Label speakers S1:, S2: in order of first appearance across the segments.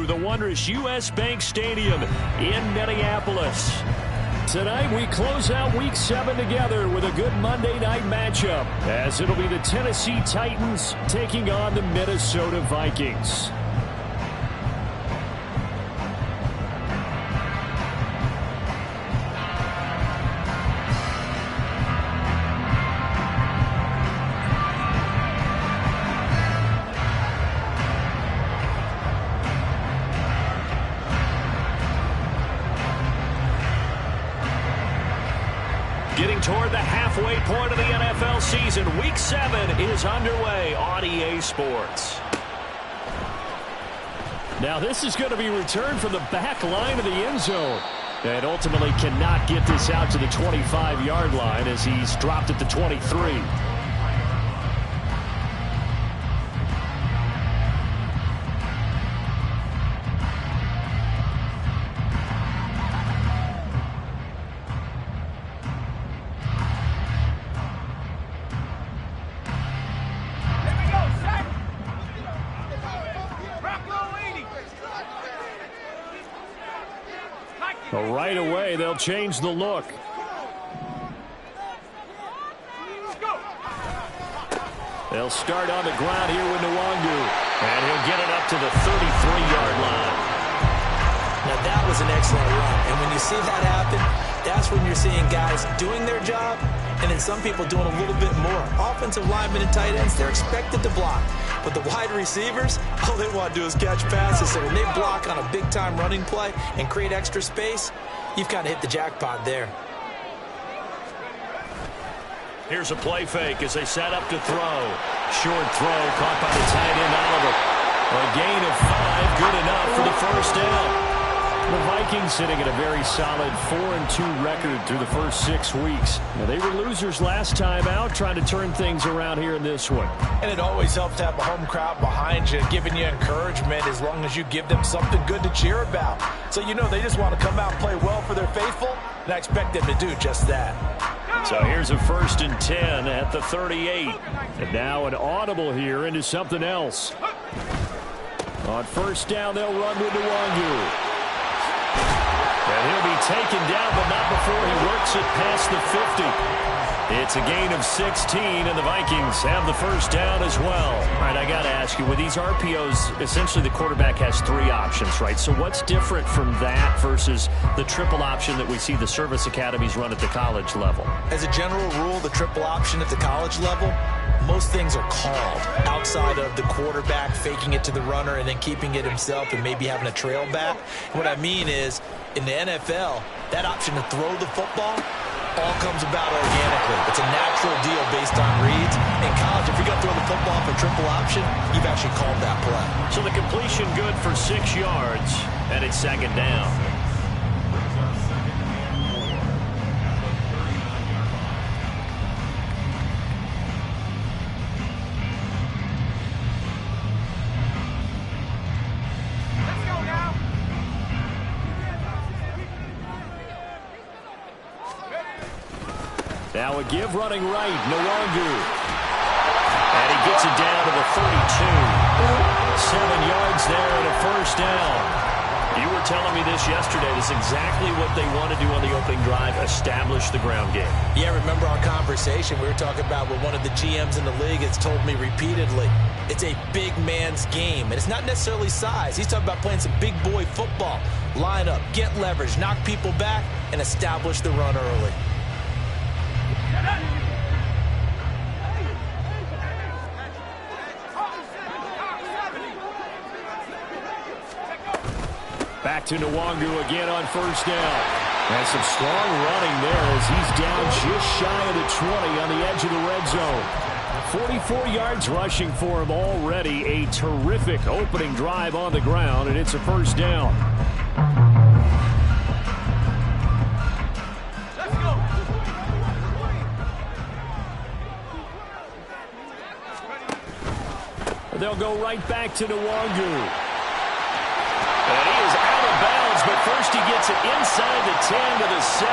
S1: the wondrous U.S. Bank Stadium in Minneapolis. Tonight, we close out Week 7 together with a good Monday night matchup, as it'll be the Tennessee Titans taking on the Minnesota Vikings. Getting toward the halfway point of the NFL season, Week 7 is underway on EA Sports. Now this is going to be returned from the back line of the end zone. And ultimately cannot get this out to the 25-yard line as he's dropped at the 23. But right away, they'll change the look. They'll start on the ground here with Nwangu. And he'll get it up to the 33-yard line.
S2: Now, that was an excellent run. And when you see that happen, that's when you're seeing guys doing their job and then some people doing a little bit more. Offensive linemen and tight ends, they're expected to block. But the wide receivers, all they want to do is catch passes. So when they block on a big-time running play and create extra space, you've kind of hit the jackpot there.
S1: Here's a play fake as they set up to throw. Short throw caught by the tight end Oliver. A gain of 5, good enough for the first down. The Vikings sitting at a very solid 4-2 record through the first 6 weeks. Now, they were losers last time out, trying to turn things around here in this one.
S3: And it always helps to have a home crowd behind you, giving you encouragement as long as you give them something good to cheer about. So you know they just want to come out and play well for their faithful, and I expect them to do just that.
S1: So here's a 1st and 10 at the 38. And now an audible here into something else. On first down, they'll run with Nwangu. And he'll be taken down, but not before he works it past the 50. It's a gain of 16, and the Vikings have the first down as well. All right, I got to ask you, with these RPOs, essentially the quarterback has 3 options, right? So what's different from that versus the triple option that we see the service academies run at the college level?
S2: As a general rule, the triple option at the college level, most things are called outside of the quarterback faking it to the runner and then keeping it himself and maybe having a trail back. What I mean is, in the NFL, that option to throw the football all comes about organically. It's a natural deal based on reads. In college, if you're going to throw the football for triple option, you've actually called that play.
S1: So the completion good for 6 yards, and it's 2nd down. Now a give running right, Nwangu. And he gets it down to the 32. 7 yards there and a first down. You were telling me this yesterday. This is exactly what they want to do on the opening drive, establish the ground game.
S2: Yeah, remember our conversation? We were talking about what one of the GMs in the league has told me repeatedly. It's a big man's game, and it's not necessarily size. He's talking about playing some big boy football. Line up, get leverage, knock people back, and establish the run early.
S1: Back to Nwangu again on first down. And some strong running there as he's down just shy of the 20 on the edge of the red zone. 44 yards rushing for him already. A terrific opening drive on the ground, and it's a first down. They'll go right back to Nwangu. And he is out of bounds, but first he gets it inside the 10 to the 7.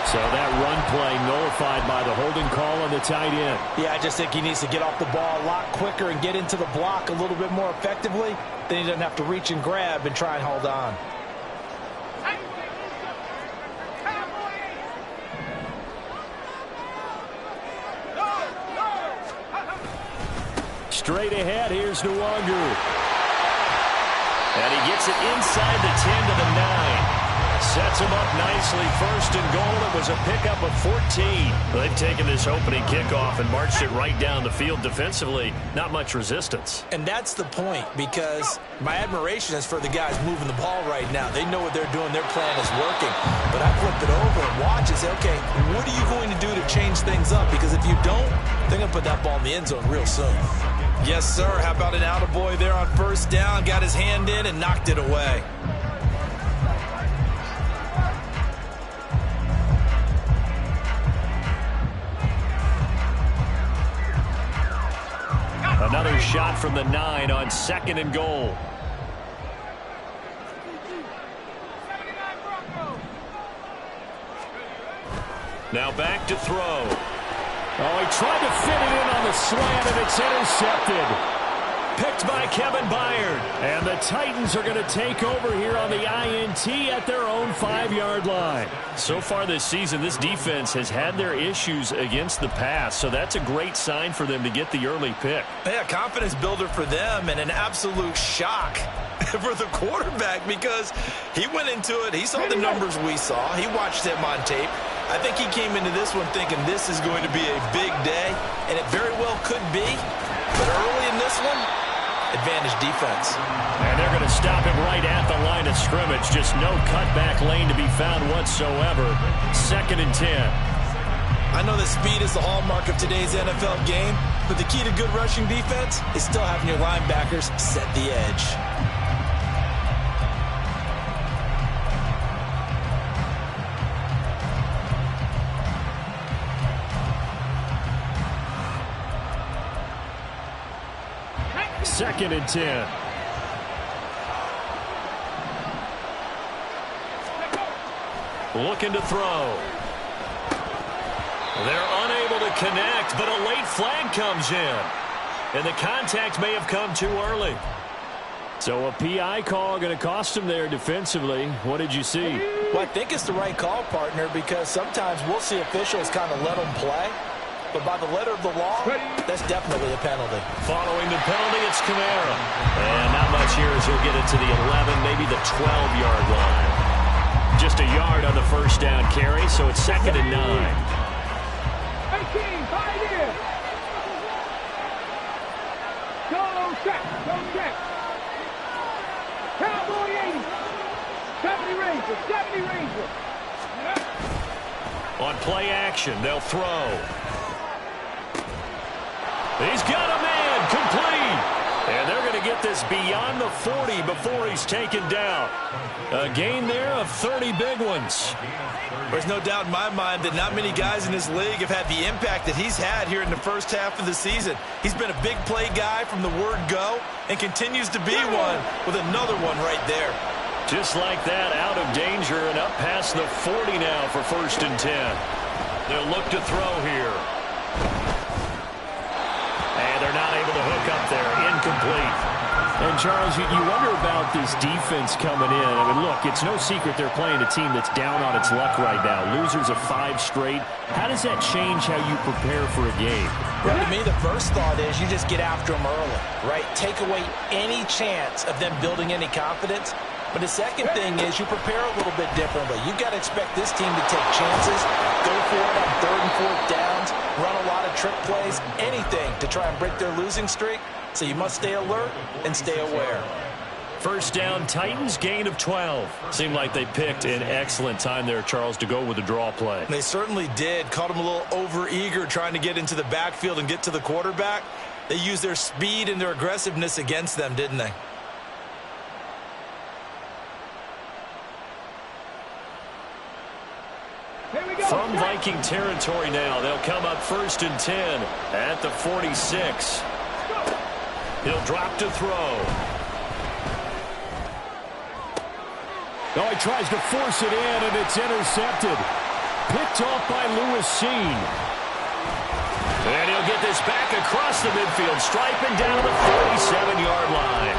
S1: So that run play nullified by the holding call on the tight end.
S3: Yeah, I just think he needs to get off the ball a lot quicker and get into the block a little bit more effectively. Then he doesn't have to reach and grab and try and hold on.
S1: Straight ahead, here's Nwangu. And he gets it inside the 10 to the 9. Sets him up nicely. First and goal. It was a pickup of 14. They've taken this opening kickoff and marched it right down the field defensively. Not much resistance.
S3: And that's the point, because my admiration is for the guys moving the ball right now. They know what they're doing. Their plan is working. But I flip it over and watch and say, okay, what are you going to do to change things up? Because if you don't, they're going to put that ball in the end zone real soon. Yes, sir. How about an attaboy there on first down? Got his hand in and knocked it away.
S1: Another shot from the 9 on second and goal. Now back to throw. Oh, he tried to fit it in on the slant, and it's intercepted. Picked by Kevin Byard. And the Titans are going to take over here on the INT at their own 5-yard line. So far this season, this defense has had their issues against the pass, so that's a great sign for them to get the early pick.
S3: Yeah, confidence builder for them, and an absolute shock for the quarterback, because he went into it. He saw the numbers we saw. He watched them on tape. I think he came into this one thinking this is going to be a big day, and it very well could be. But early in this one, advantage defense.
S1: And they're going to stop him right at the line of scrimmage. Just no cutback lane to be found whatsoever. Second and 10.
S3: I know that speed is the hallmark of today's NFL game, but the key to good rushing defense is still having your linebackers set the edge.
S1: Second and 10. Looking to throw. They're unable to connect, but a late flag comes in. And the contact may have come too early. So a PI call going to cost him there defensively. What did you see?
S3: Well, I think it's the right call, partner, because sometimes we'll see officials kind of let them play. But by the letter of the law, that's definitely a penalty.
S1: Following the penalty, it's Kamara. And not much here as he'll get it to the 11, maybe the 12-yard line. Just a yard on the first down carry, so it's second and 9.
S4: 18, 5 years. Go check, go check. Cowboy 80. 70 Rangers, 70 Rangers.
S1: On play action, they'll throw. He's got a man, complete. And they're going to get this beyond the 40 before he's taken down. A gain there of 30 big ones.
S3: There's no doubt in my mind that not many guys in this league have had the impact that he's had here in the first half of the season. He's been a big play guy from the word go and continues to be one with another one right there.
S1: Just like that, out of danger and up past the 40 now for first and 10. They'll look to throw here. And they're not able to hook up there. Incomplete. And, Charles, you wonder about this defense coming in. I mean, look, it's no secret they're playing a team that's down on its luck right now. Losers of 5 straight. How does that change how you prepare for a game?
S3: Well, to me, the first thought is you just get after them early, right? Take away any chance of them building any confidence. But the second thing is you prepare a little bit differently. You've got to expect this team to take chances, go for it on 3rd and 4th downs, run a lot of trick plays, anything to try and break their losing streak. So you must stay alert and stay aware.
S1: First down, Titans, gain of 12. Seemed like they picked an excellent time there, Charles, to go with the draw play.
S3: They certainly did. Caught them a little over-eager trying to get into the backfield and get to the quarterback. They used their speed and their aggressiveness against them, didn't they?
S1: From Viking territory now, they'll come up first and 10 at the 46. He'll drop to throw. Oh, he tries to force it in, and it's intercepted. Picked off by Lewis. And he'll get this back across the midfield stripe and down to the 47-yard line.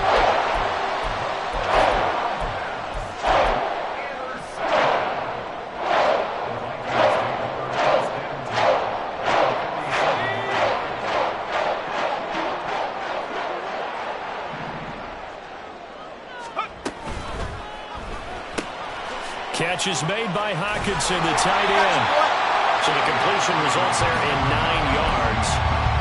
S1: Catch is made by Hawkinson, the tight end. So the completion results there in 9 yards.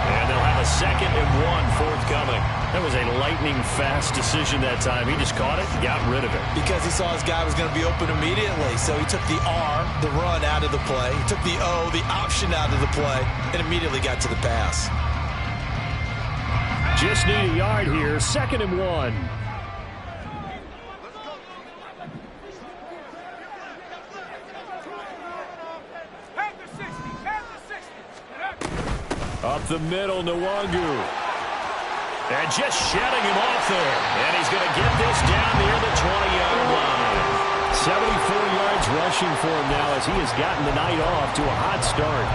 S1: And they'll have a 2nd and 1 forthcoming. That was a lightning-fast decision that time. He just caught it and got rid of it.
S2: Because he saw his guy was going to be open immediately. So he took the R, the run, out of the play. He took the O, the option, out of the play, and immediately got to the pass.
S1: Just need a yard here. 2nd and 1. Up the middle, Nwangu. And just shedding him off there. And he's going to get this down near the 20-yard line. 74 yards rushing for him now as he has gotten the night off to a hot start.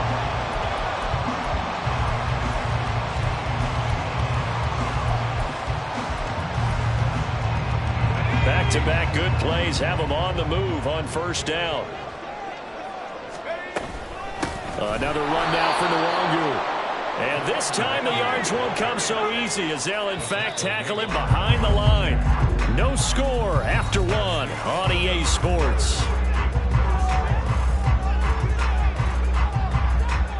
S1: Back-to-back good plays have him on the move on 1st down. Another run now for Nwangu. And this time the yards won't come so easy as they'll in fact tackle him behind the line. No score after 1 on EA Sports.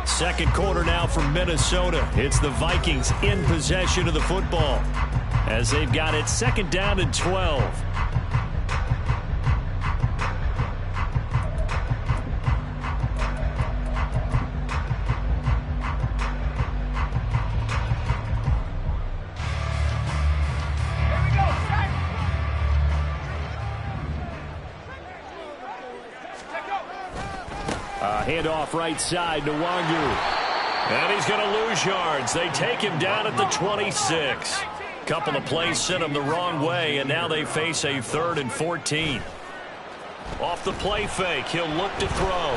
S1: 2nd quarter now from Minnesota. It's the Vikings in possession of the football as they've got it 2nd down and 12. Handoff right side to Nwangu. And he's going to lose yards. They take him down at the 26. Couple of plays sent him the wrong way, and now they face a 3rd and 14. Off the play fake, he'll look to throw.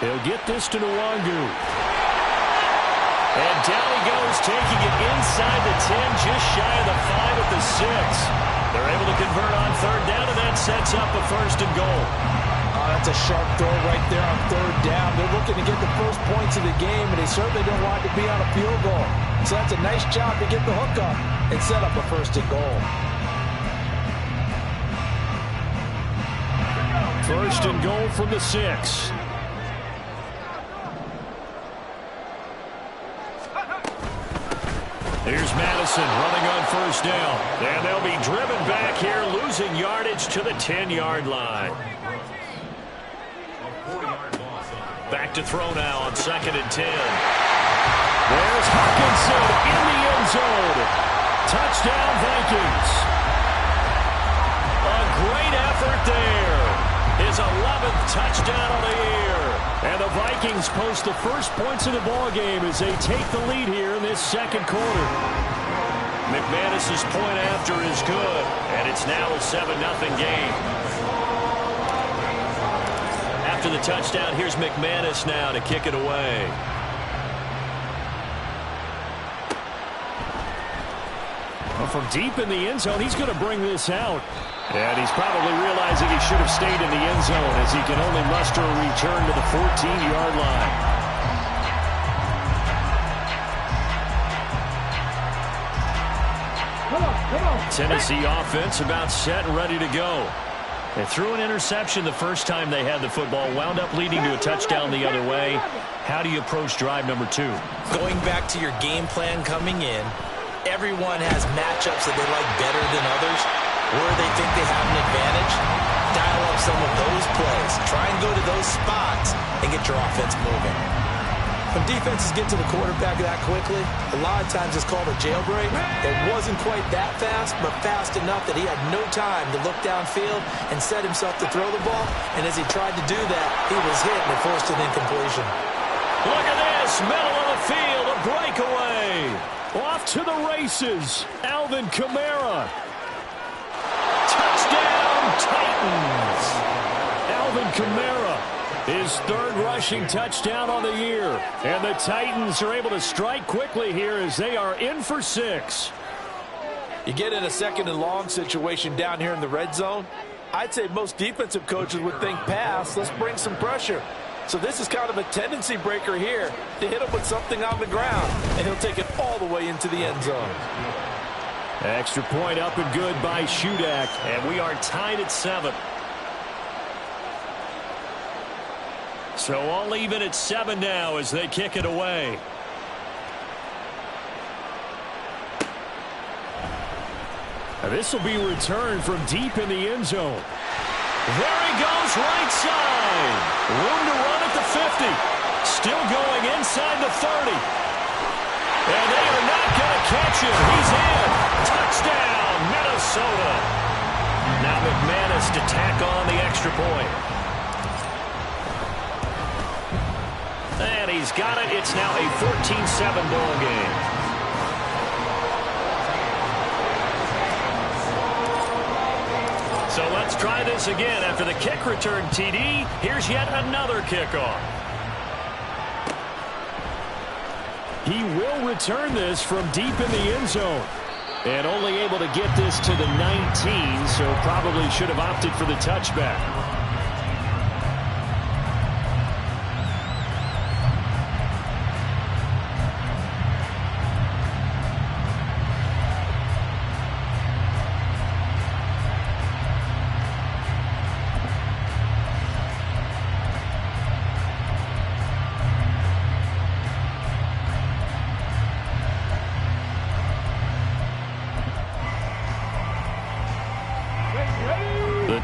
S1: He'll get this to Nwangu. And down he goes, taking it inside the 10, just shy of the 5 at the 6. They're able to convert on 3rd down, and that sets up a 1st and goal.
S3: That's a sharp throw right there on 3rd down. They're looking to get the first points of the game, and they certainly don't want to be on a field goal. So that's a nice job to get the hook up and set up a 1st and goal.
S1: 1st and goal from the 6. Here's Madison running on 1st down. And they'll be driven back here, losing yardage to the 10-yard line. Back to throw now on 2nd and 10. There's Hawkinson in the end zone. Touchdown, Vikings. A great effort there. His 11th touchdown of the year. And the Vikings post the first points of the ballgame as they take the lead here in this 2nd quarter. McManus's point after is good, and it's now a 7-0 game. After the touchdown, here's McManus now to kick it away. Well, from deep in the end zone, he's going to bring this out. And he's probably realizing he should have stayed in the end zone as he can only muster a return to the 14-yard line. Tennessee offense about set and ready to go. They threw an interception the first time they had the football, wound up leading to a touchdown the other way. How do you approach drive number 2?
S2: Going back to your game plan coming in, everyone has matchups that they like better than others, where they think they have an advantage. Dial up some of those plays. Try and go to those spots and get your offense moving.
S3: When defenses get to the quarterback that quickly, a lot of times it's called a jailbreak. It wasn't quite that fast, but fast enough that he had no time to look downfield and set himself to throw the ball. And as he tried to do that, he was hit and it forced an incompletion.
S1: Look at this, middle of the field, a breakaway. Off to the races, Alvin Kamara. Touchdown, Titans. Alvin Kamara His third rushing touchdown on the year. And the Titans are able to strike quickly here as they are in for 6.
S3: You get in a second and long situation down here in the red zone. I'd say most defensive coaches would think pass. Let's bring some pressure. So this is kind of a tendency breaker here to hit him with something on the ground. And he'll take it all the way into the end zone.
S1: Extra point up and good by Shudak. And we are tied at 7. So all even at 7 now as they kick it away. Now this will be returned from deep in the end zone. There he goes, right side. Room to run at the 50. Still going inside the 30. And they are not going to catch him. He's in. Touchdown, Minnesota. Now McManus to tack on the extra point. And he's got it. It's now a 14-7 ball game. So let's try this again. After the kick return TD, here's yet another kickoff. He will return this from deep in the end zone. And only able to get this to the 19, so probably should have opted for the touchback.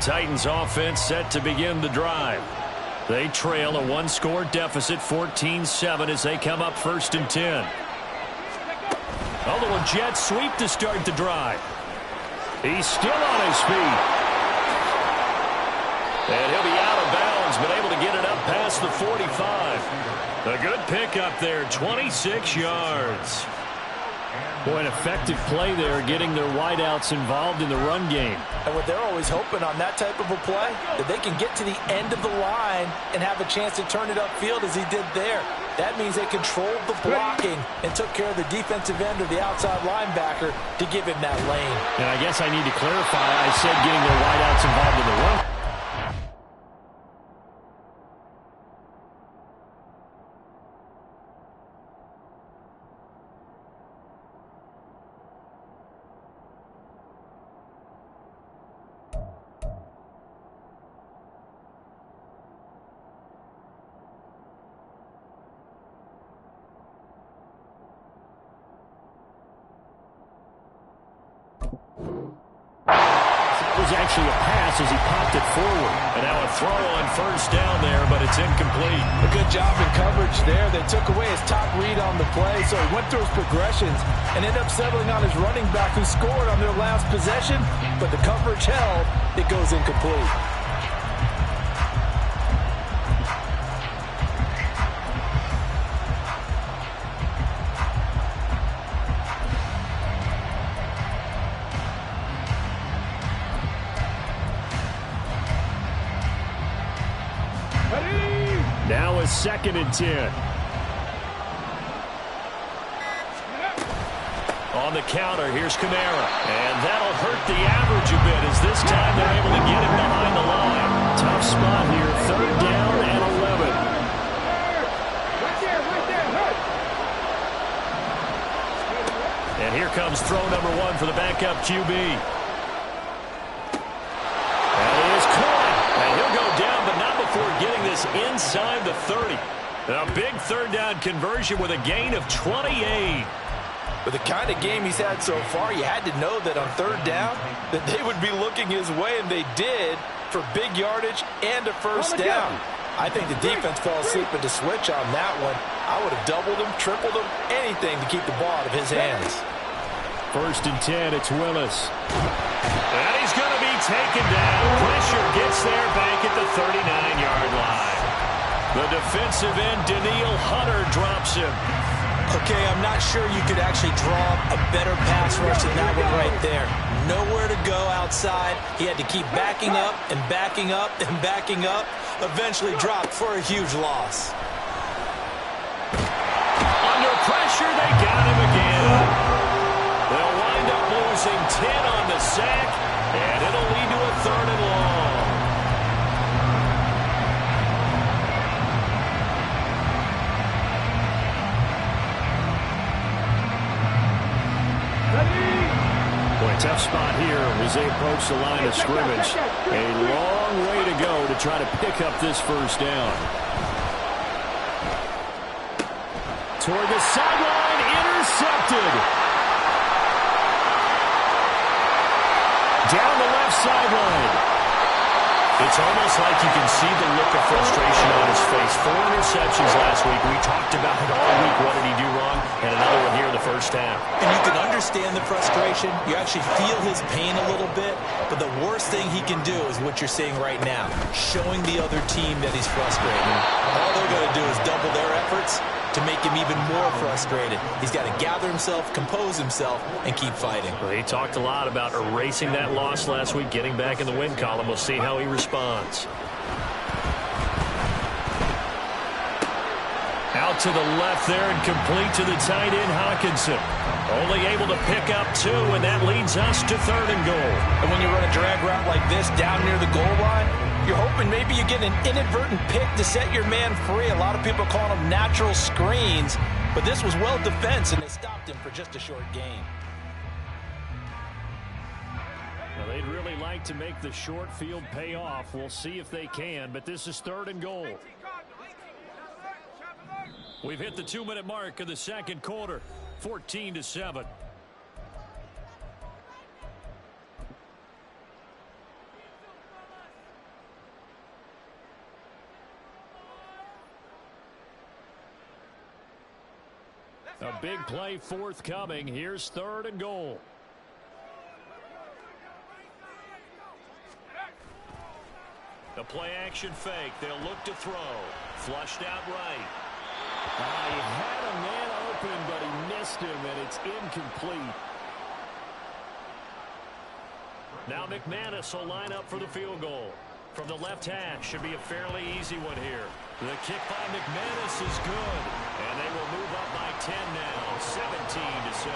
S1: Titans offense set to begin the drive. They trail a one-score deficit, 14-7, as they come up 1st and 10. A little jet sweep to start the drive. He's still on his feet. And he'll be out of bounds, but able to get it up past the 45. A good pickup there, 26 yards. Boy, an effective play there, getting their wideouts involved in the run game.
S3: And what they're always hoping on that type of a play, that they can get to the end of the line and have a chance to turn it upfield as he did there. That means they controlled the blocking and took care of the defensive end or the outside linebacker to give him that lane.
S1: And I guess I need to clarify, I said getting their wideouts involved in the run. Actually a pass as he popped it forward. And now a throw on 1st down there, but it's incomplete.
S3: A good job in coverage there. They took away his top read on the play, so he went through his progressions and ended up settling on his running back who scored on their last possession, but the coverage held. It goes incomplete.
S1: Now a 2nd and 10. On the counter, here's Kamara. And that'll hurt the average a bit as this time they're able to get him behind the line. Tough spot here, 3rd down and 11. And here comes throw number 1 for the backup QB. That is caught. And he'll go down, but not before getting this inside the 30. A big 3rd down conversion with a gain of 28.
S3: With the kind of game he's had so far, you had to know that on 3rd down that they would be looking his way, and they did, for big yardage and a 1st down. I think the defense fell asleep at the switch on that one. I would have doubled him, tripled him, anything to keep the ball out of his hands.
S1: 1st and 10, it's Willis. And he's going to be taken down. Pressure gets there back at the 39-yard line. The defensive end, Daniil Hunter, drops him.
S3: Okay, I'm not sure you could actually draw a better pass rush than that one right there. Nowhere to go outside. He had to keep backing up and backing up and backing up. Eventually dropped for a huge loss.
S1: Under pressure, they got him again. They'll wind up losing 10 on the sack, and it'll lead to a 3rd and long. Boy, tough spot here as they approach the line of scrimmage. A long way to go to try to pick up this first down. Toward the sideline, intercepted. Down the left sideline. It's almost like you can see the look of frustration on his face. 4 interceptions last week. We talked about it all week. What did he do wrong? And another one here in the first half.
S3: And you can understand the frustration. You actually feel his pain a little bit. But the worst thing he can do is what you're seeing right now, showing the other team that he's frustrated. All they're going to do is double their efforts to make him even more frustrated. He's got to gather himself, compose himself, and keep fighting.
S1: Well, he talked a lot about erasing that loss last week, getting back in the win column. We'll see how he responds. Out to the left there and complete to the tight end, Hawkinson. Only able to pick up 2, and that leads us to 3rd and goal.
S3: And when you run a drag route like this down near the goal line, you're hoping maybe you get an inadvertent pick to set your man free. A lot of people call them natural screens, but this was well defense, and they stopped him for just a short gain.
S1: Well, they'd really like to make the short field pay off. We'll see if they can, but this is 3rd and goal. We've hit the 2-minute mark of the second quarter, 14-7. A big play forthcoming. Here's 3rd and goal. The play action fake. They'll look to throw. Flushed out right. He had a man open, but he missed him, and it's incomplete. Now McManus will line up for the field goal. From the left hash, should be a fairly easy one here. The kick by McManus is good, and they will move up by 10 now, 17-7.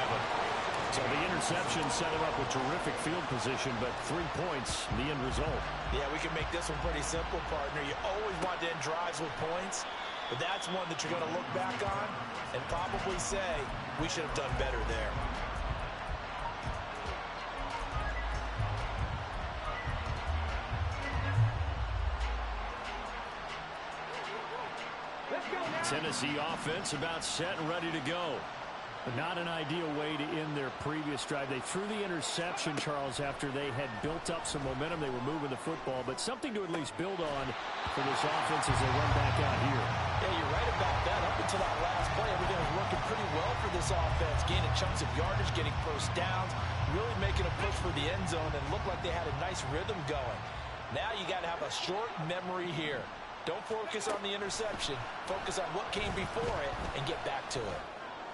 S1: So the interception set him up with terrific field position, but 3 points, the end result.
S3: Yeah, we can make this one pretty simple, partner. You always want to end drives with points, but that's one that you're going to look back on and probably say, we should have done better there.
S1: Tennessee offense about set and ready to go. But not an ideal way to end their previous drive. They threw the interception, Charles, after they had built up some momentum. They were moving the football, but something to at least build on for this offense as they run back out here.
S3: Yeah, you're right about that. Up until that last play, everything was working pretty well for this offense. Gaining chunks of yardage, getting first downs, really making a push for the end zone, and looked like they had a nice rhythm going. Now you got to have a short memory here. Don't focus on the interception. Focus on what came before it and get back to it.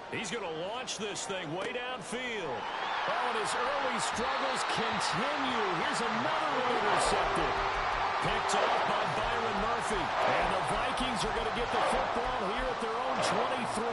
S1: He's going to launch this thing way downfield. Oh, and his early struggles continue. Here's another one intercepted. Picked off by Byron Murphy. And the Vikings are going to get the football here at their own 23.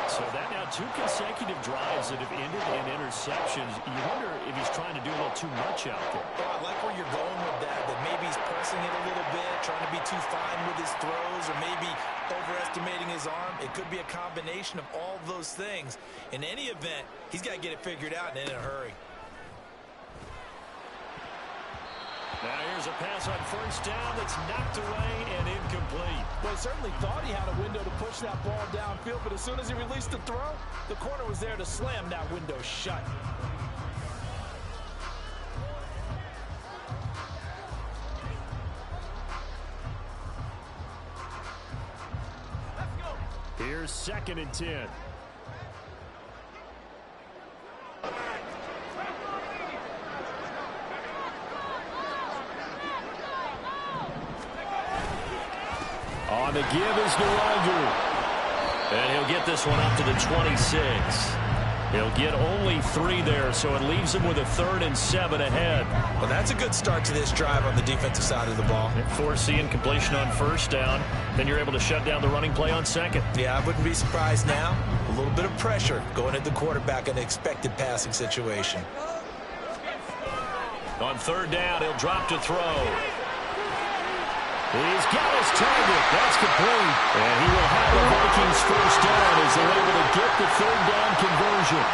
S1: So that now 2 consecutive drives that have ended in interceptions. You wonder if he's trying to do a little too much out there.
S3: Well, I like where you're going with that maybe he's pressing it a little bit, trying to be too fine with his throws, or maybe overestimating his arm. It could be a combination of all those things. In any event, he's got to get it figured out and in a hurry.
S1: Now here's a pass on first down that's knocked away and incomplete.
S3: Well, he certainly thought he had a window to push that ball downfield, but as soon as he released the throw, the corner was there to slam that window shut.
S1: Here's 2nd and 10. On the give is Nwangu. And he'll get this one up to the 26. He'll get only 3 there, so it leaves him with a 3rd and 7 ahead.
S2: Well, that's a good start to this drive on the defensive side of the ball.
S1: Foreseeing completion on 1st down. Then you're able to shut down the running play on 2nd.
S2: Yeah, I wouldn't be surprised now. A little bit of pressure going at the quarterback in an expected passing situation.
S1: On 3rd down, he'll drop to throw. He's got his target. That's complete. And he will have the Vikings 1st down as they're able to get the 3rd down conversion.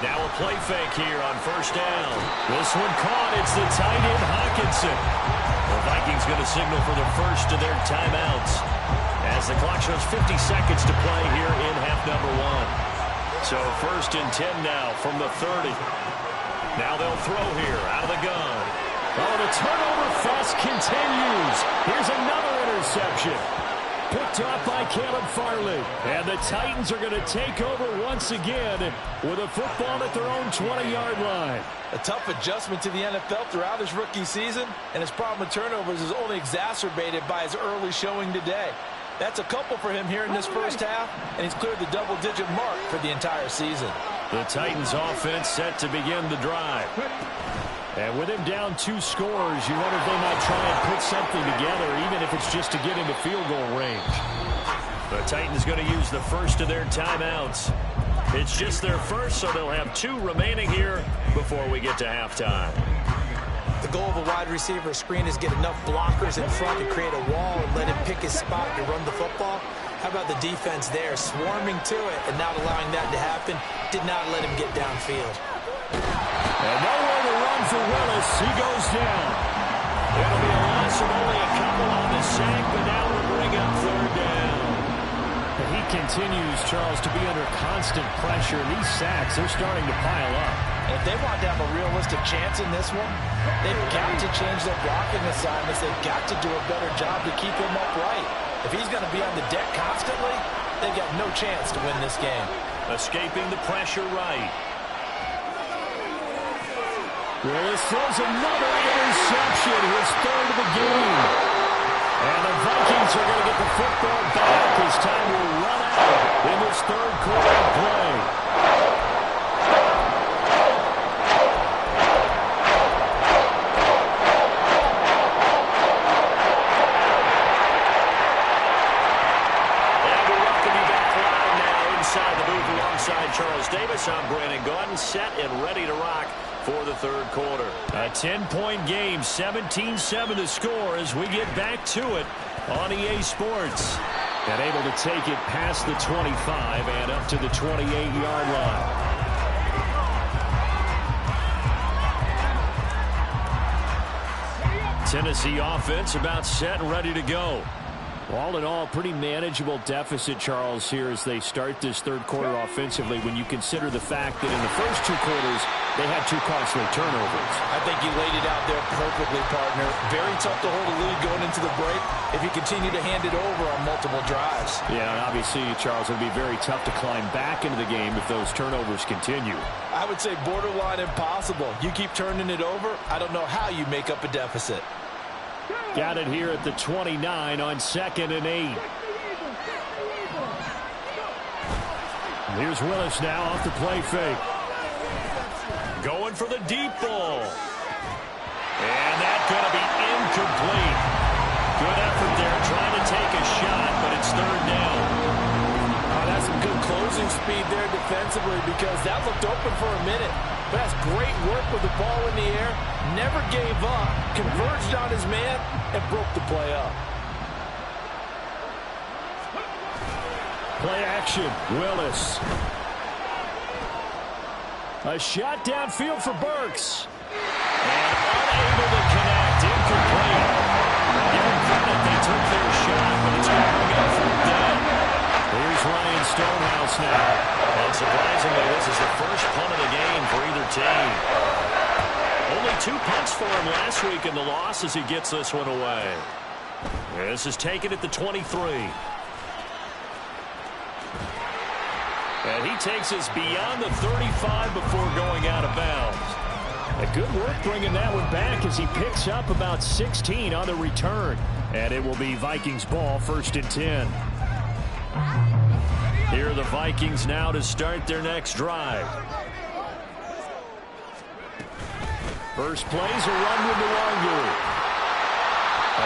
S1: Now a play fake here on 1st down. This one caught. It's the tight end Hawkinson. The Vikings going to signal for the first of their timeouts as the clock shows 50 seconds to play here in half number 1. So 1st and 10 now from the 30. Now they'll throw here out of the gun. Oh, the turnover fest continues. Here's another interception. Picked off by Caleb Farley. And the Titans are going to take over once again with a football at their own 20-yard line.
S3: A tough adjustment to the NFL throughout his rookie season, and his problem with turnovers is only exacerbated by his early showing today. That's a couple for him here in this 1st half, and he's cleared the double-digit mark for the entire season.
S1: The Titans offense set to begin the drive. And with him down 2 scores, you wonder if they might try and put something together, even if it's just to get into field goal range. The Titans going to use the first of their timeouts. It's just their first, so they'll have 2 remaining here before we get to halftime.
S2: The goal of a wide receiver screen is get enough blockers in front to create a wall and let him pick his spot to run the football. How about the defense there, swarming to it and not allowing that to happen? Did not let him get downfield.
S1: And nowhere to run for Willis. He goes down. It'll be a loss of only a couple on the sack, but now we'll bring up 3rd down. And he continues, Charles, to be under constant pressure. These sacks, they're starting to pile up.
S3: And if they want to have a realistic chance in this one, they've got to change their blocking assignments. They've got to do a better job to keep him upright. If he's going to be on the deck constantly, they've got no chance to win this game.
S1: Escaping the pressure right. Willis throws another interception, his 3rd of the game. And the Vikings are going to get the football back as time will run out in this 3rd quarter of play. Alongside Charles Davis, I'm Brandon Gaudin, set and ready to rock for the 3rd quarter. A 10-point game, 17-7 to score as we get back to it on EA Sports. And able to take it past the 25 and up to the 28-yard line. Tennessee offense about set and ready to go. All in all, pretty manageable deficit, Charles, here as they start this 3rd quarter offensively when you consider the fact that in the first 2 quarters, they had 2 costly turnovers.
S3: I think you laid it out there perfectly, partner. Very tough to hold a lead going into the break if you continue to hand it over on multiple drives.
S1: Yeah, and obviously, Charles, it would be very tough to climb back into the game if those turnovers continue.
S3: I would say borderline impossible. You keep turning it over, I don't know how you make up a deficit.
S1: Got it here at the 29 on 2nd and 8. Here's Willis now off the play fake. Going for the deep ball. And that's going to be incomplete. Good effort there trying to take a shot, but it's 3rd down.
S3: Oh, that's some good closing speed there defensively because that looked open for a minute. But that's great work with the ball in the air. Never gave up, converged on his man, and broke the play up.
S1: Play action, Willis. A shot downfield for Burks. And unable to connect, incomplete. Give them credit, they took their shot, but it's going to bring up 4th down. Here's Ryan Stonehouse now. And surprisingly, this is the first punt of the game for either team. Only 2 punts for him last week in the loss as he gets this one away. This is taken at the 23. And he takes us beyond the 35 before going out of bounds. Good work bringing that one back as he picks up about 16 on the return. And it will be Vikings ball, 1st and 10. Here are the Vikings now to start their next drive. First play's a run with Nwangu.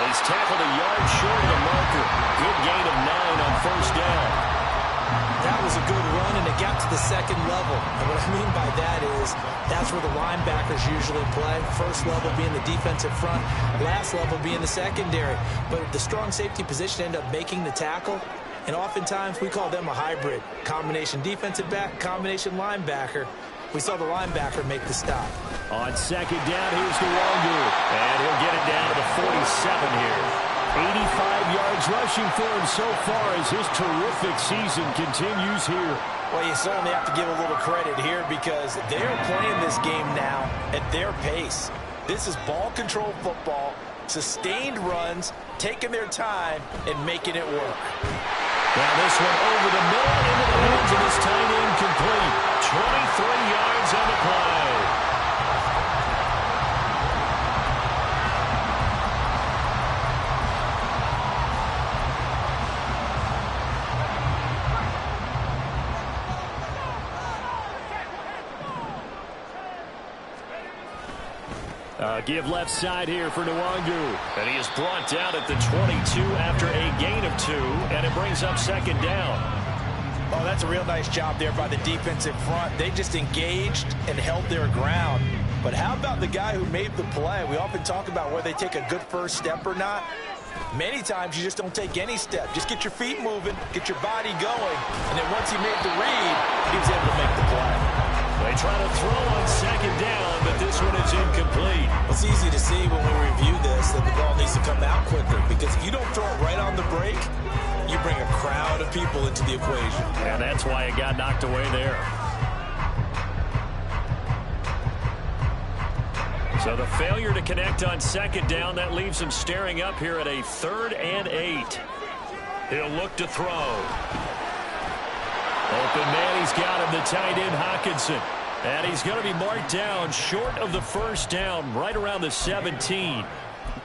S1: He's tackled a yard short of the marker. Good gain of 9 on 1st down.
S3: That was a good run, and it got to the 2nd level. And what I mean by that is that's where the linebackers usually play. First level being the defensive front, last level being the secondary. But the strong safety position ended up making the tackle. And oftentimes we call them a hybrid. Combination defensive back, combination linebacker. We saw the linebacker make the stop.
S1: On 2nd down, here's Nwangu. And he'll get it down to the 47 here. 85 yards rushing for him so far as his terrific season continues here.
S3: Well, you certainly have to give a little credit here because they're playing this game now at their pace. This is ball control football, sustained runs, taking their time, and making it work.
S1: Now this one over the middle into the hands of this tight end complete. 23 yards on the play. Give left side here for Nwangu. And he is brought down at the 22 after a gain of 2, and it brings up 2nd down.
S3: Oh, that's a real nice job there by the defensive front. They just engaged and held their ground. But how about the guy who made the play? We often talk about whether they take a good first step or not. Many times you just don't take any step. Just get your feet moving, get your body going, and then once he made the read, he was able to make the play.
S1: They try to throw on 2nd down, but this one is incomplete.
S3: It's easy to see when we review this that the ball needs to come out quicker because if you don't throw it right on the break, you bring a crowd of people into the equation.
S1: And that's why it got knocked away there. So the failure to connect on 2nd down, that leaves him staring up here at a 3rd and 8. He'll look to throw. Open man, he's got him, the tight end Hockenson. And he's going to be marked down short of the 1st down, right around the 17.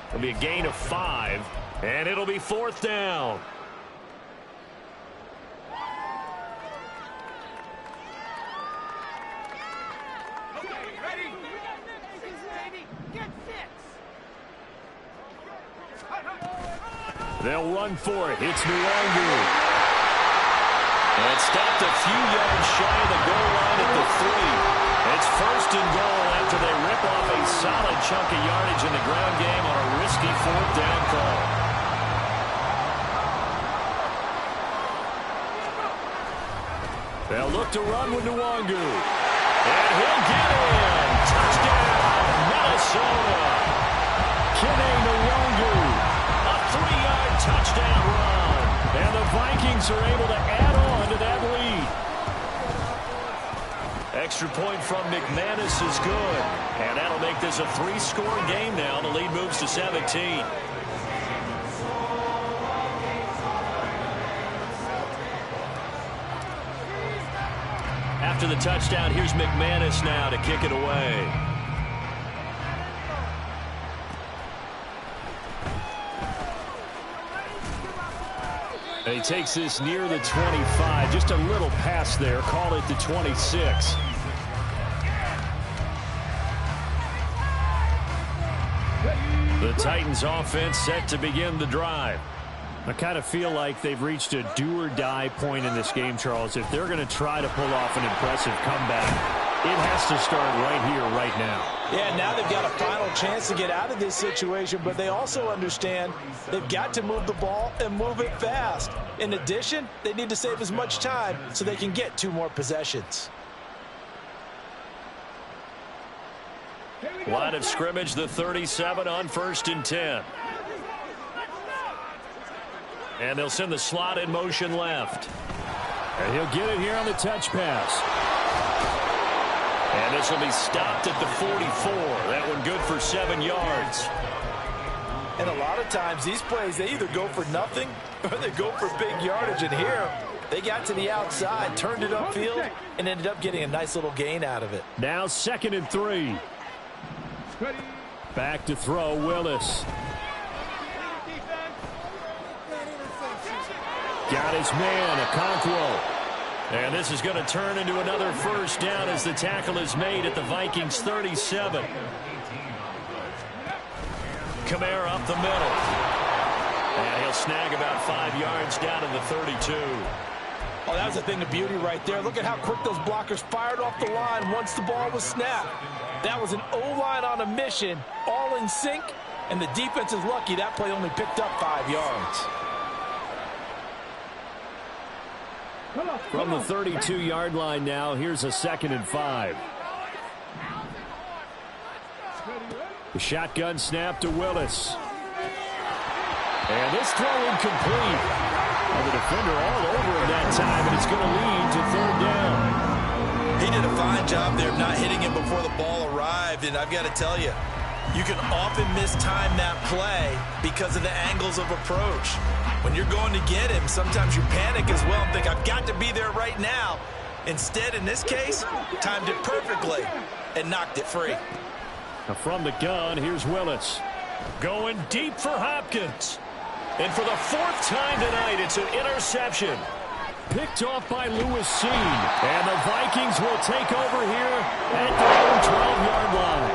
S1: It'll be a gain of 5, and it'll be 4th down. They'll run for it. It's Nwangu. And stopped a few yards shy of the goal line at the 3. It's 1st and goal after they rip off a solid chunk of yardage in the ground game on a risky 4th down call. They'll look to run with Nwangu. And he'll get in. Touchdown, Minnesota. Kene Nwangu. A 3-yard touchdown run. And the Vikings are able to add on to that lead. Extra point from McManus is good. And that'll make this a 3-score game now. The lead moves to 17. After the touchdown, here's McManus now to kick it away. And he takes this near the 25. Just a little pass there. Call it the 26. The Titans offense set to begin the drive. I kind of feel like they've reached a do-or-die point in this game, Charles. If they're going to try to pull off an impressive comeback, it has to start right here, right now.
S3: Yeah, now they've got a final chance to get out of this situation, but they also understand they've got to move the ball and move it fast. In addition, they need to save as much time so they can get 2 more possessions.
S1: Line of scrimmage, the 37 on 1st and 10. And they'll send the slot in motion left. And he'll get it here on the touch pass. And this will be stopped at the 44. That one good for 7 yards.
S3: And a lot of times these plays, they either go for nothing or they go for big yardage. And here, they got to the outside, turned it upfield, and ended up getting a nice little gain out of it.
S1: Now 2nd and 3. Back to throw, Willis. Got his man, Okonkwo. And this is going to turn into another first down as the tackle is made at the Vikings 37. Kamara up the middle. And he'll snag about 5 yards down in the 32.
S3: Oh, that was a thing of beauty right there. Look at how quick those blockers fired off the line once the ball was snapped. That was an O-line on a mission, all in sync, and the defense is lucky that play only picked up 5 yards.
S1: From the 32-yard line now, here's a 2nd and 5. The shotgun snap to Willis. And this throw incomplete. And the defender all over him that time, and it's going to lead to 3rd down.
S2: He did a fine job there of not hitting him before the ball arrived, and I've got to tell you, you can often mistime that play because of the angles of approach. When you're going to get him, sometimes you panic as well and think, I've got to be there right now. Instead, in this case, timed it perfectly and knocked it free.
S1: Now from the gun, here's Willis. Going deep for Hopkins. And for the 4th time tonight, it's an interception. Picked off by Lewis Seen. And the Vikings will take over here at their own 12-yard line.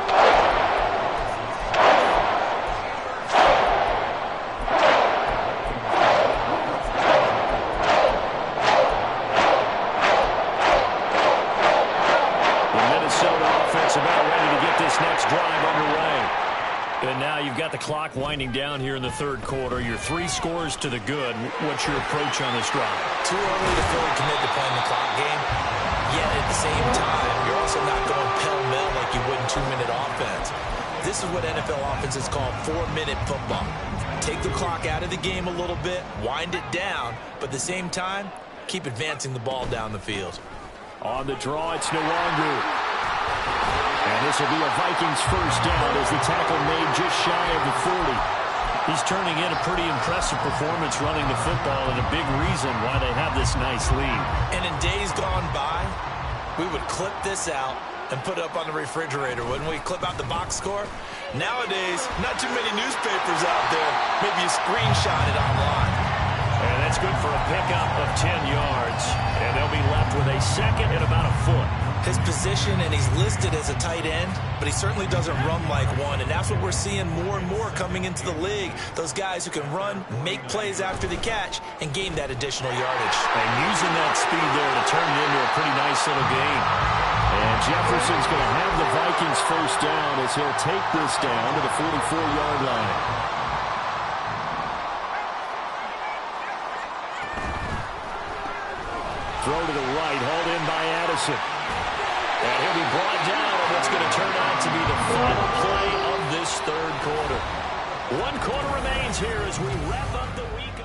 S1: About ready to get this next drive underway. And now you've got the clock winding down here in the 3rd quarter. Your 3 scores to the good. What's your approach on this drive?
S2: Too early to fully commit to playing the clock game. Yet at the same time, you're also not going pell-mell like you would in 2-minute offense. This is what NFL offenses call 4-minute football. Take the clock out of the game a little bit, wind it down, but at the same time, keep advancing the ball down the field.
S1: On the draw, it's Nwangu. And this will be a Vikings first down as the tackle made just shy of the 40. He's turning in a pretty impressive performance running the football and a big reason why they have this nice lead.
S2: And in days gone by, we would clip this out and put it up on the refrigerator. Wouldn't we clip out the box score? Nowadays, not too many newspapers out there. Maybe you screenshot it online.
S1: And that's good for a pickup of 10 yards. And they'll be left with a 2nd and about a foot.
S2: His position, and he's listed as a tight end, but he certainly doesn't run like one, and that's what we're seeing more and more coming into the league. Those guys who can run, make plays after the catch, and gain that additional yardage.
S1: And using that speed there to turn it into a pretty nice little game. And Jefferson's going to have the Vikings first down as he'll take this down to the 44-yard line. Throw to the right, hauled in by Addison. And he'll be brought down on what's going to turn out to be the final play of this 3rd quarter. 1 quarter remains here as we wrap up the week.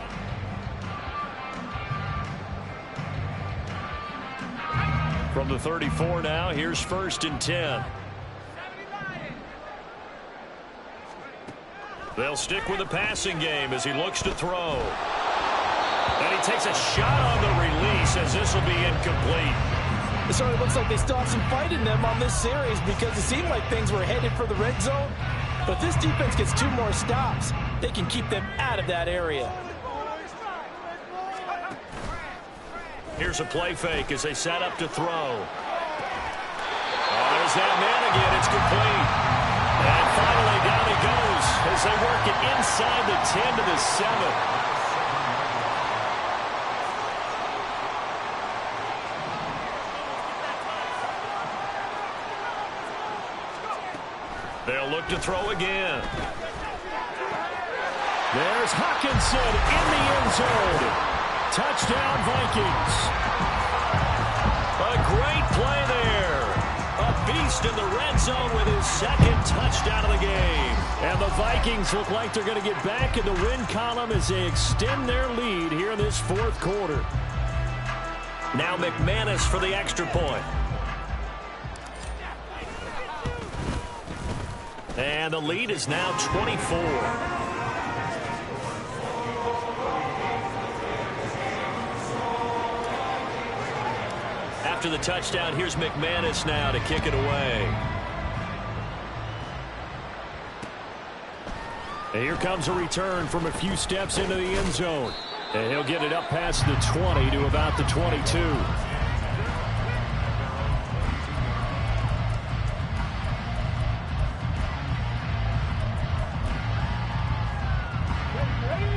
S1: From the 34 now, here's 1st and 10. They'll stick with the passing game as he looks to throw. And he takes a shot on the release as this will be incomplete.
S3: It certainly looks like they still have some fight in them on this series because it seemed like things were headed for the red zone. But if this defense gets 2 more stops, they can keep them out of that area.
S1: Here's a play fake as they set up to throw. Oh, there's that man again. It's complete. And finally down he goes as they work it inside the 10 to the 7. They'll look to throw again. There's Hawkinson in the end zone. Touchdown, Vikings. A great play there. A beast in the red zone with his 2nd touchdown of the game. And the Vikings look like they're going to get back in the win column as they extend their lead here in this 4th quarter. Now McManus for the extra point. And the lead is now 24. After the touchdown, here's McManus now to kick it away. And here comes a return from a few steps into the end zone. And he'll get it up past the 20 to about the 22.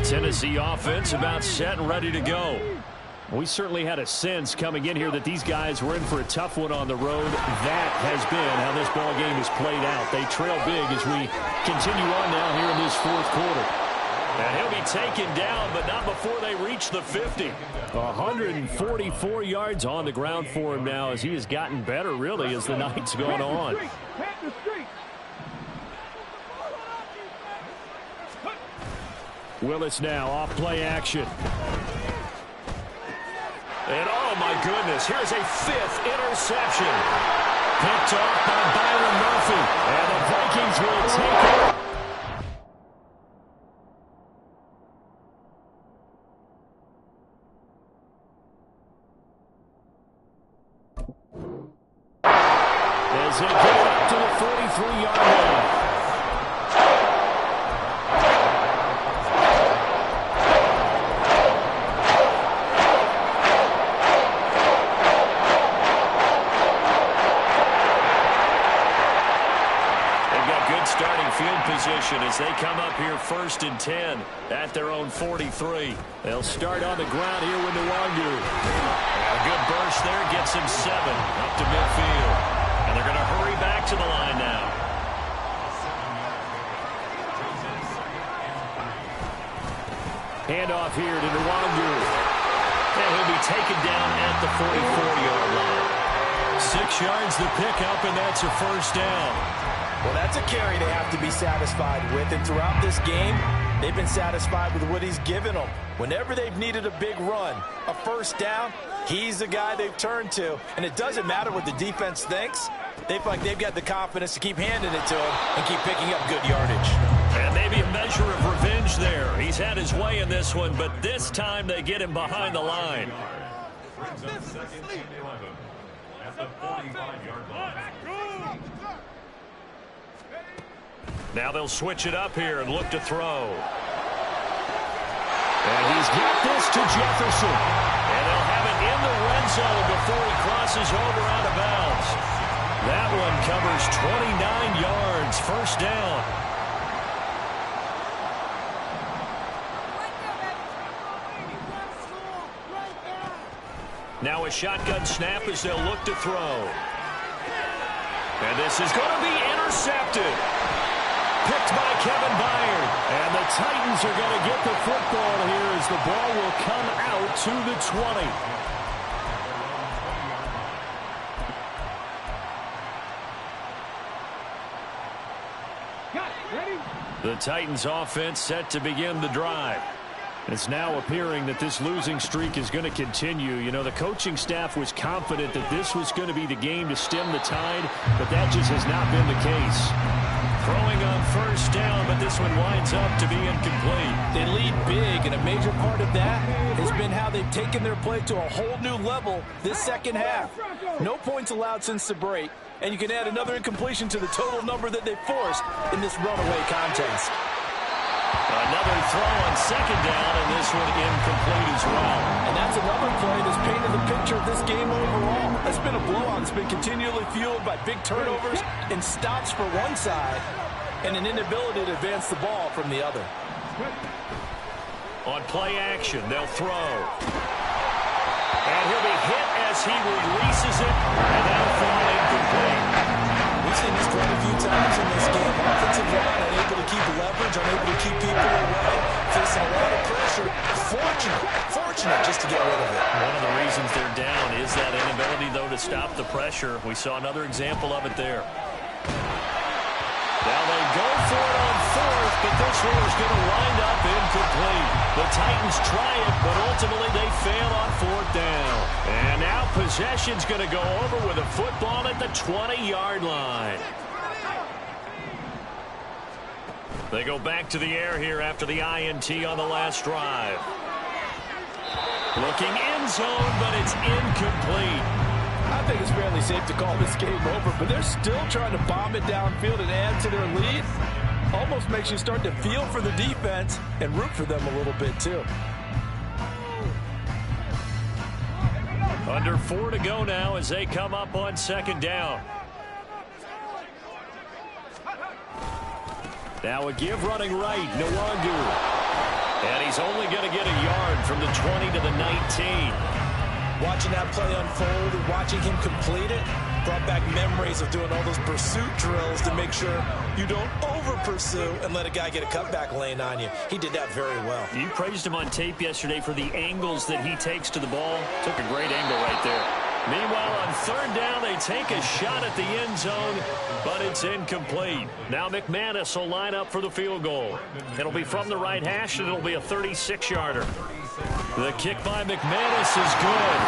S1: Tennessee offense about set and ready to go. We certainly had a sense coming in here that these guys were in for a tough one on the road. That has been how this ball game has played out. They trail big as we continue on now here in this fourth quarter. And he'll be taken down, but not before they reach the 50. 144 yards on the ground for him now as he has gotten better, really, as the night's gone on. Willis now off play action. And oh my goodness, here's a 5th interception. Picked off by Byron Murphy. And the Vikings will take it. As they get it up to the 43-yard line. Position as they come up here 1st and 10 at their own 43. They'll start on the ground here with Nwangu. A good burst there gets him 7 up to midfield. And they're going to hurry back to the line now. Handoff here to Nwangu. And he'll be taken down at the 44-yard line. 6 yards the pickup, and that's a 1st down.
S3: Well, that's a carry they have to be satisfied with. And throughout this game, they've been satisfied with what he's given them. Whenever they've needed a big run, a 1st down, he's the guy they've turned to. And it doesn't matter what the defense thinks. They feel like they've got the confidence to keep handing it to him and keep picking up good yardage.
S1: And maybe a measure of revenge there. He's had his way in this one, but this time they get him behind the line. Brings up 2nd and 11 at the 45-yard line. Now they'll switch it up here and look to throw. And he's got this to Jefferson. And they'll have it in the red zone before he crosses over out of bounds. That one covers 29 yards. 1st down. Now a shotgun snap as they'll look to throw. And this is going to be intercepted. Picked by Kevin Byard. And the Titans are going to get the football here as the ball will come out to the 20. The Titans offense set to begin the drive. It's now appearing that this losing streak is going to continue. You know, the coaching staff was confident that this was going to be the game to stem the tide, but that just has not been the case. Throwing on 1st down, but this one winds up to be incomplete.
S3: They lead big, and a major part of that has been how they've taken their play to a whole new level this 2nd half. No points allowed since the break, and you can add another incompletion to the total number that they forced in this runaway contest.
S1: Another throw on 2nd down, and this one incomplete as well.
S3: And that's another play that's painted the picture of this game overall. It's been a blowout. It's been continually fueled by big turnovers and stops for one side and an inability to advance the ball from the other.
S1: On play action, they'll throw. And he'll be hit as he releases it, and that'll fall incomplete.
S3: We've seen this quite a few times in this game. Offensive line unable to keep leverage, unable to keep people away, facing a lot of pressure. Fortunate just to get rid of it.
S1: One of the reasons they're down is that inability, though, to stop the pressure. We saw another example of it there. Now they go for it on 4th, but this one is going to wind up incomplete. The Titans try it, but ultimately they fail on 4th down. And now possession's going to go over with a football at the 20-yard line. They go back to the air here after the INT on the last drive. Looking end zone, but it's incomplete.
S3: I think it's fairly safe to call this game over, but they're still trying to bomb it downfield and add to their lead. Almost makes you start to feel for the defense and root for them a little bit, too.
S1: Under 4 to go now as they come up on second down. Now a give running right, Nwangu. And he's only going to get a yard from the 20 to the 19.
S3: Watching that play unfold and watching him complete it brought back memories of doing all those pursuit drills to make sure you don't over-pursue and let a guy get a cutback lane on you. He did that very well.
S1: You praised him on tape yesterday for the angles that he takes to the ball. Took a great angle right there. Meanwhile, on third down, they take a shot at the end zone, but it's incomplete. Now McManus will line up for the field goal. It'll be from the right hash, and it'll be a 36-yarder. The kick by McManus is good.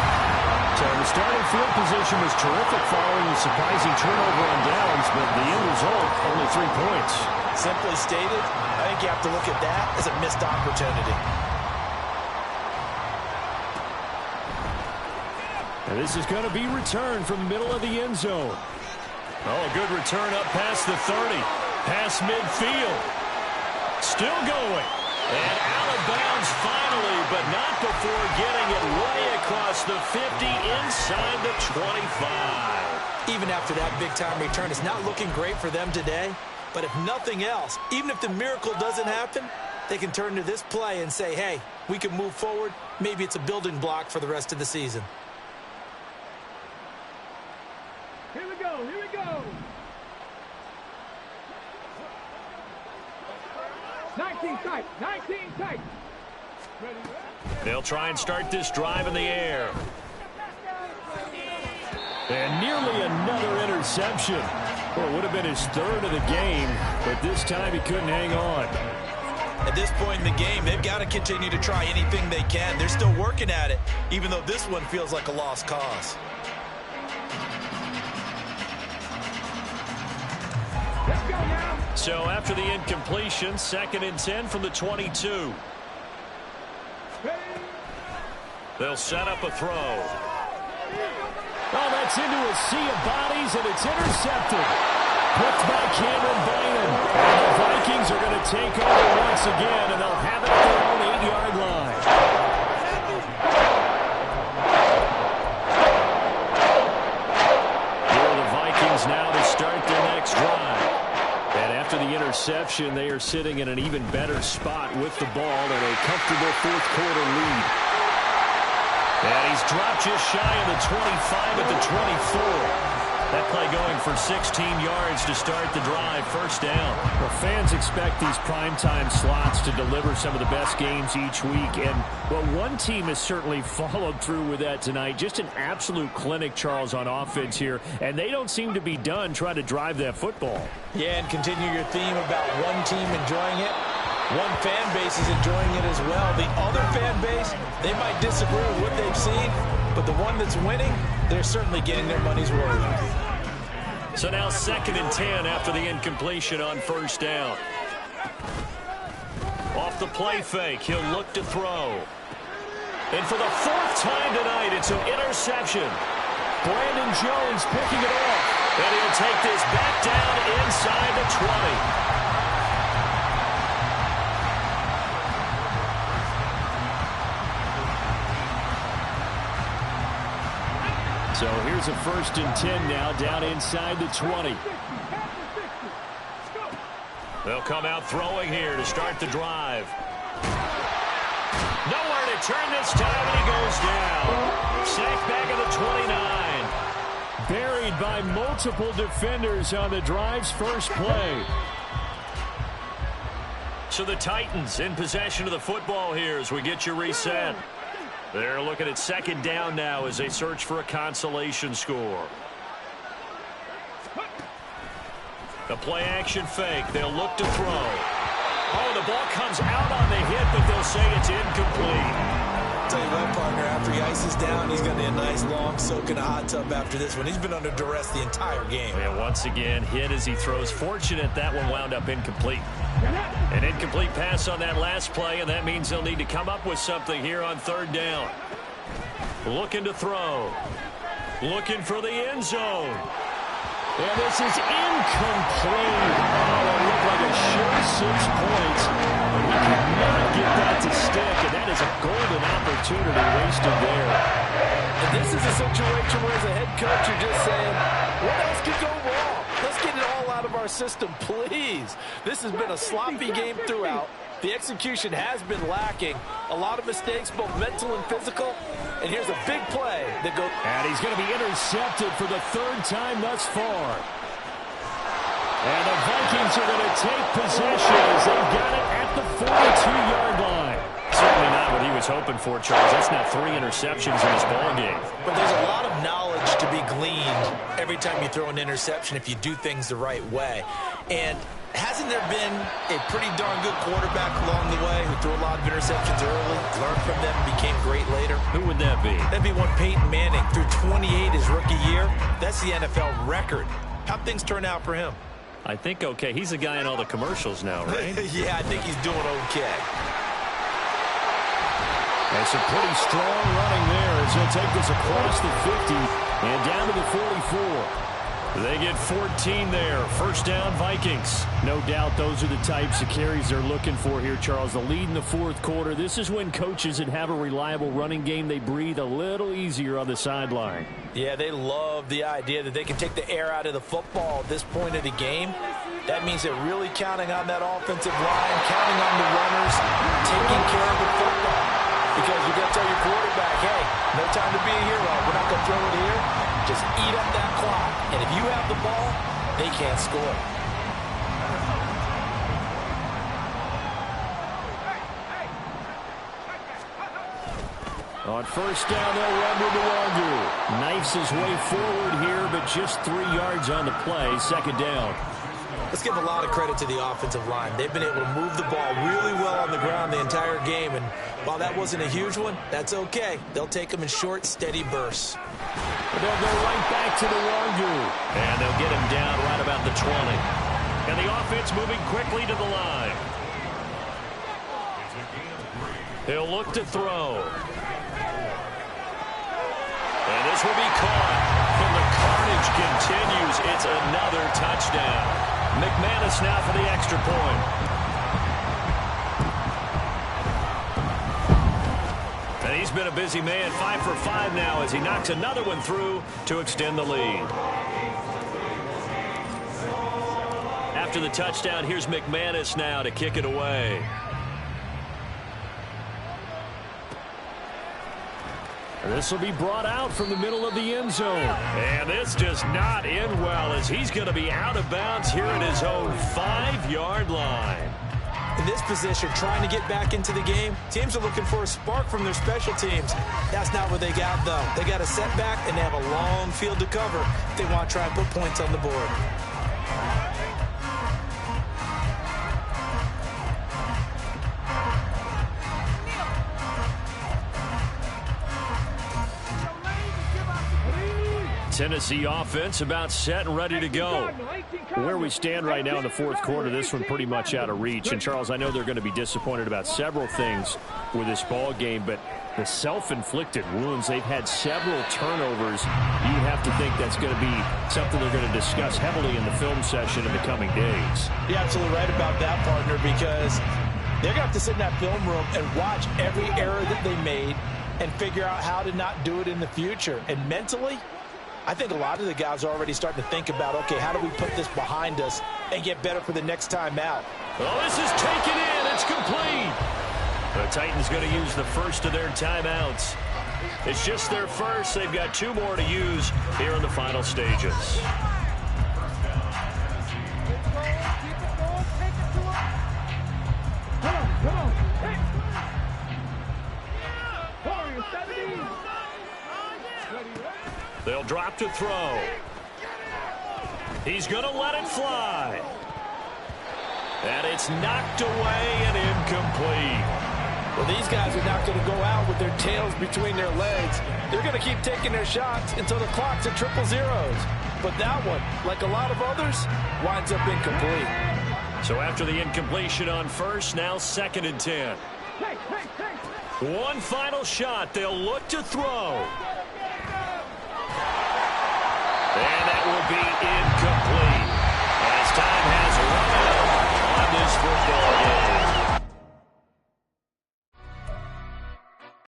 S1: So the starting field position was terrific following the surprising turnover on downs, but the end result, only 3 points.
S3: Simply stated, I think you have to look at that as a missed opportunity.
S1: And this is going to be returned from the middle of the end zone. Oh, a good return up past the 30. Past midfield. Still going. And out of bounds finally, but not before getting it way across the 50 inside the 25.
S3: Even after that big-time return, it's not looking great for them today. But if nothing else, even if the miracle doesn't happen, they can turn to this play and say, hey, we can move forward. Maybe it's a building block for the rest of the season.
S4: Here we go, here we go. 19 tight, 19 tight.
S1: They'll try and start this drive in the air. And nearly another interception. Well, it would have been his third of the game, but this time he couldn't hang on.
S2: At this point in the game, they've got to continue to try anything they can. They're still working at it, even though this one feels like a lost cause.
S1: So after the incompletion, 2nd and 10 from the 22. They'll set up a throw. Oh, that's into a sea of bodies, and it's intercepted. Picked by Cameron Bynum. And the Vikings are going to take over once again, and they'll have it at their own 8-yard line. Here are the Vikings now to start their next drive. And after the interception, they are sitting in an even better spot with the ball and a comfortable fourth-quarter lead. And he's dropped just shy of the 25 at the 24. That play going for 16 yards to start the drive. First down. Well, fans expect these primetime slots to deliver some of the best games each week. And, well, one team has certainly followed through with that tonight. Just an absolute clinic, Charles, on offense here. And they don't seem to be done trying to drive that football.
S3: Yeah, and continue your theme about one team enjoying it. One fan base is enjoying it as well. The other fan base, they might disagree with what they've seen, but the one that's winning, they're certainly getting their money's worth.
S1: So now 2nd and 10 after the incompletion on first down. Off the play fake, he'll look to throw. And for the 4th time tonight, it's an interception. Brandon Jones picking it off. And he'll take this back down inside the 20. So here's a 1st and 10 now down inside the 20. They'll come out throwing here to start the drive. Nowhere to turn this time, and he goes down. Sacked back at the 29. Buried by multiple defenders on the drive's first play. So the Titans in possession of the football here as we get you reset. They're looking at 2nd down now as they search for a consolation score. The play action fake. They'll look to throw. Oh, the ball comes out on the hit, but they'll say it's incomplete.
S2: Tell you what, partner, after he ices down, he's going to need a nice long soak in a hot tub after this one. He's been under duress the entire game.
S1: Yeah, once again, hit as he throws. Fortunate that one wound up incomplete. An incomplete pass on that last play, and that means they'll need to come up with something here on 3rd down. Looking to throw. Looking for the end zone. And this is incomplete. Oh, it looked like a sure points, but he cannot get that to stick, and that is a golden opportunity wasted there.
S3: And this is a situation where, as a head coach, you're just saying, what else could go wrong? Let's get it all out of our system, please. This has been a sloppy game throughout. The execution has been lacking. A lot of mistakes, both mental and physical. And here's a big play that goes.
S1: And he's going to be intercepted for the third time thus far. And the Vikings are going to take possession as they've got it at the 42-yard line. Certainly not what he was hoping for, Charles. That's now 3 interceptions in this ballgame.
S2: But there's a lot of knowledge to be gleaned every time you throw an interception if you do things the right way. And hasn't there been a pretty darn good quarterback along the way who threw a lot of interceptions early, learned from them, and became great later?
S1: Who would that be?
S2: That'd be one Peyton Manning. Threw 28 his rookie year. That's the NFL record. How'd things turn out for him?
S1: I think okay. He's the guy in all the commercials now, right?
S2: Yeah, I think he's doing okay.
S1: And some pretty strong running there as he'll take this across the 50 and down to the 44. They get 14 there. First down, Vikings. No doubt those are the types of carries they're looking for here, Charles. The lead in the fourth quarter. This is when coaches that have a reliable running game, they breathe a little easier on the sideline.
S3: Yeah, they love the idea that they can take the air out of the football at this point of the game. That means they're really counting on that offensive line, counting on the runners, taking care of the football. Because you're going to tell your quarterback, hey, no time to be a hero. We're not going to throw it here. Just eat up that clock. And if you have the ball, they can't score.
S1: On first down, they'll run with Nwangu. Knifes his way forward here, but just 3 yards on the play. Second down.
S2: Let's give a lot of credit to the offensive line. They've been able to move the ball really well on the ground the entire game. And while that wasn't a huge one, that's okay. They'll take them in short, steady bursts.
S1: They'll go right back to Nwangu. And they'll get him down right about the 20. And the offense moving quickly to the line. He'll look to throw. And this will be caught. And the carnage continues. It's another touchdown. McManus now for the extra point. And he's been a busy man, 5 for 5 now as he knocks another one through to extend the lead. After the touchdown, here's McManus now to kick it away. This will be brought out from the middle of the end zone. And this does not end well as he's going to be out of bounds here at his own 5-yard line.
S2: In this position, trying to get back into the game, teams are looking for a spark from their special teams. That's not what they got, though. They got a setback, and they have a long field to cover if they want to try and put points on the board.
S1: Tennessee offense about set and ready to go. Where we stand right now in the fourth quarter, this one pretty much out of reach. And, Charles, I know they're going to be disappointed about several things with this ball game, but the self-inflicted wounds, they've had several turnovers. You have to think that's going to be something they're going to discuss heavily in the film session in the coming days.
S3: You're absolutely right about that, partner, because they're going to have to sit in that film room and watch every error that they made and figure out how to not do it in the future. And mentally, I think a lot of the guys are already starting to think about, okay, how do we put this behind us and get better for the next time out?
S1: Well, this is taken in. It's complete. The Titans going to use the first of their timeouts. It's just their first. They've got 2 more to use here in the final stages. They'll drop to throw. He's going to let it fly. And it's knocked away and incomplete.
S3: Well, these guys are not going to go out with their tails between their legs. They're going to keep taking their shots until the clock's at 000. But that one, like a lot of others, winds up incomplete.
S1: So after the incompletion on first, now 2nd and 10. One final shot. They'll look to throw. And that will be incomplete.